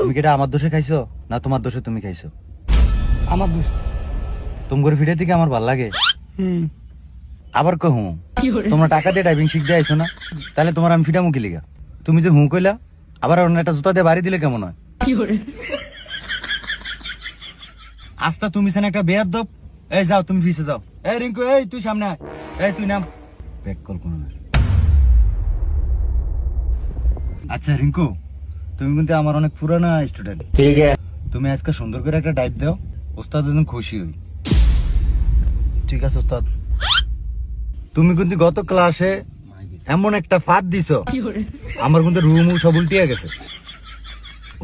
তুমি কি এটা আমার দোষে খাইছো না তোমার দোষে তুমি খাইছো? আমার দোষ। তুমি করে ফিরে দিকে আমার ভাল লাগে। আবার কহু তোমরা টাকা দিয়ে ড্রাইভিং শিখতে আইছো না, তাহলে তোমার আমি ফিটা মুখি লিগা। তুমি যে হুঁ কইলা, আবার অন্য একটা জুতা দিয়ে বাড়ি দিলে কেমন হয়? আস্তা তুমি সেন একটা বেয়ার দপ। এই যাও তুমি ফিসে যাও। এই রিঙ্কু, এই তুই সামনে আয়। এই তুই নাম। ব্যাক কল কোন না। আচ্ছা রিঙ্কু, তুমি কিন্তু আমার অনেক পুরানা স্টুডেন্ট। ঠিক আছে, তুমি আজকে সুন্দর করে একটা ডাইভ দাও, ওস্তাদ যেন খুশি হই। ঠিক আছে ওস্তাদ। তুমি কিন্তু গত ক্লাসে এমন একটা ফাঁদ দিছো, আমার কিন্তু রুম সব উল্টিয়ে গেছে।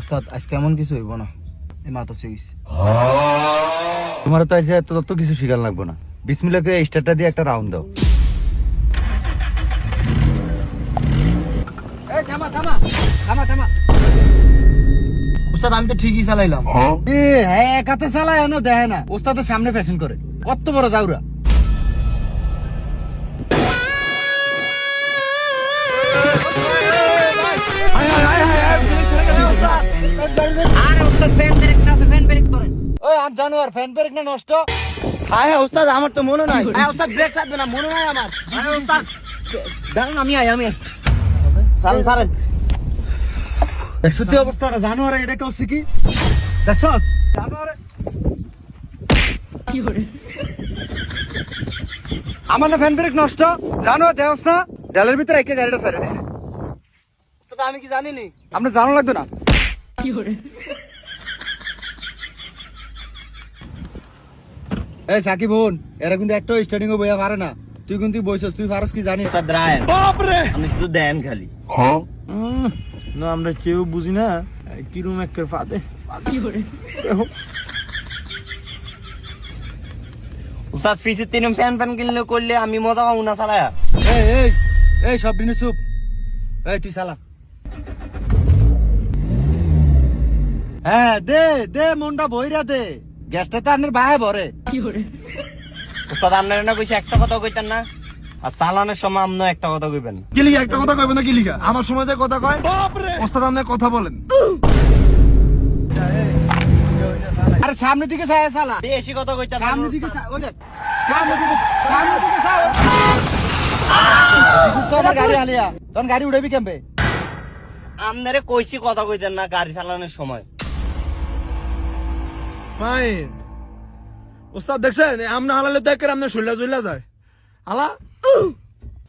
ওস্তাদ আজকে এমন কিছু হইব না, এই মাথা শিখিস। তোমার তো আজকে তত কিছু শিখাল লাগবো না। বিসমিল্লাহকে স্টারটা দিয়ে একটা রাউন্ড দাও। এই থামা থামা থামা থামা। ওস্তাদ আমি তো ঠিকই চালাইলাম। এ হ্যাঁ, এক হাতে চালায় এনো দেখে না, ওস্তাদের সামনে ফ্যাশন করে। কত বড় যাওরা। ওই আম জানোয়ার, ফ্যান ব্রেক না নষ্ট। হ্যাঁ হ্যাঁ ওস্তাদ, আমার তো মনে নাই। হ্যাঁ ওস্তাদ, ব্রেক ছাড়বে না, মনে নাই আমার। হ্যাঁ ওস্তাদ দাঁড়ান, আমি সারেন সারেন। দেখছো তুই অবস্থাটা, জানোয়ার এটা কেউ শিখি দেখছো জানোয়ার। আমার না ফ্যান ব্রেক নষ্ট, জানোয়ার দেওস না, ডালের ভিতরে একে গাড়িটা ছেড়ে দিছে। ওস্তাদ আমি কি জানি নি। আপনি জানো লাগতো না। এই সাকিব বোন, এরা কিন্তু একটা স্টার্টিং এ বইয়া পারে না। তুই কিন্তু বইছস, তুই পারস কি জানিস? আমি শুধু দেন খালি। না আমরা কেউ বুঝি না কিরম এক ফাদে। উস্তাদ ফিসে তিন ফ্যান ফ্যান কিনলে করলে আমি মজা পাবো না চালায়া। এই এই এই সব দিনে চুপ। এই তুই চালা। হ্যাঁ দে দে, মনটা বইরা দে। গ্যাসটা তো আপনার বাহে ভরে। উস্তাদ আপনার না কইছে একটা কথা কইতেন না, আর চালানোর সময় আপনি একটা কথা কইবেন না। কি লিখা একটা কথা কইবে না? কি লিখা আমার সময় যে কথা কয় ওস্তাদ আপনি কথা বলেন। আরে সামনের দিকে চায় চালা। বেশি কথা কইতেন না। সামনের দিকে ওই দেখ, সামনের দিকে চাও। দিছিস তো আমার গাড়ি হালিয়া, তখন গাড়ি উড়াবি কেমবে? আপনারে কইছি কথা কইতেন না গাড়ি চালানোর সময়। ফাইন ওস্তাদ, দেখছেন আমরা হালালে দেখ করে আপনি শুইলা জুইলা যায় হালা।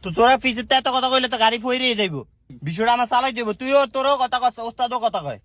তো তোরা ফিসের এত কথা কইলে তো গাড়ি ফইরে যাইবো। বিষয়টা আমার চালাই দিব, তুইও তোরও কথা কস, ওস্তাদও কথা কয়।